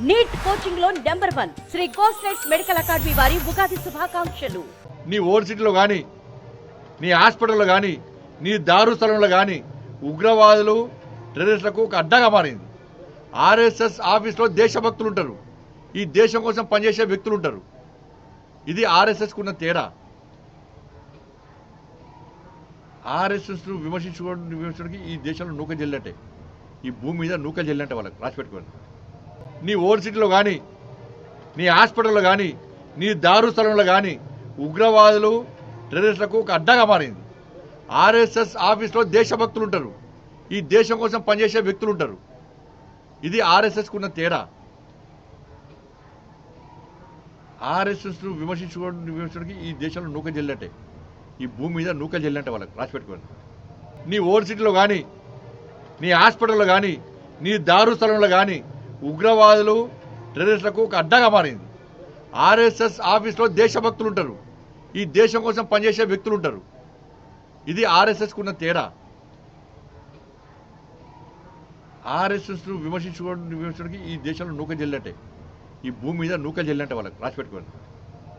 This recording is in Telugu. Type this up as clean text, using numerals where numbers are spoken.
నీట్ కోచింగ్ లో నంబర్ 1 శ్రీ కోస్టెక్స్ మెడికల్ అకాడమీ వారి ఉగాది శుభాకాంక్షలు. నీ ఓవర్సిటీలో కానీ నీ హాస్పిటల్లో కానీ నీ దారు స్థలంలో కానీ ఉగ్రవాదులు టెర్రరిస్టులకు ఒక అడ్డాగా మారింది. ఆర్ఎస్ఎస్ ఆఫీస్లో దేశభక్తులు ఉంటారు, ఈ దేశం కోసం పనిచేసే వ్యక్తులు ఉంటారు. ఇది ఆర్ఎస్ఎస్కు ఉన్న తేడా. ఆర్ఎస్ఎస్ను విమర్శించడానికి ఈ దేశంలో నూక జల్లంటే, ఈ భూమి మీద నూక జల్లంటే వాళ్ళకి రాసి పెట్టుకోండి. నీ ఓవర్సిటీలో కానీ నీ హాస్పిటల్లో కానీ నీ దారు స్థలంలో కానీ ఉగ్రవాదులు టెర్రరిస్టులకు ఒక అడ్డాగా మారింది. ఆర్ఎస్ఎస్ ఆఫీస్లో దేశభక్తులు ఉంటారు, ఈ దేశం కోసం పనిచేసే వ్యక్తులు ఉంటారు. ఇది ఆర్ఎస్ఎస్కు ఉన్న తేడా. ఆర్ఎస్ఎస్ను విమర్శించడానికి ఈ దేశంలో నూక జల్లంటే, ఈ భూమి మీద నూక జల్లంటే వాళ్ళకి రాసి పెట్టుకోండి. నీ ఓవర్సిటీలో కానీ నీ హాస్పిటల్లో కానీ నీ దారు స్థలంలో కానీ ఉగ్రవాదులు టెర్రరిస్టులకు ఒక అడ్డాగా మారింది. ఆర్ఎస్ఎస్ ఆఫీస్లో దేశభక్తులు ఉంటారు, ఈ దేశం కోసం పనిచేసే వ్యక్తులు ఉంటారు. ఇది ఆర్ఎస్ఎస్కు ఉన్న తేడా. ఆర్ఎస్ఎస్ను విమర్శించడానికి ఈ దేశంలో నూక జల్లంటే, ఈ భూమి మీద నూక జల్లంటే వాళ్ళకి రాసి పెట్టుకోండి.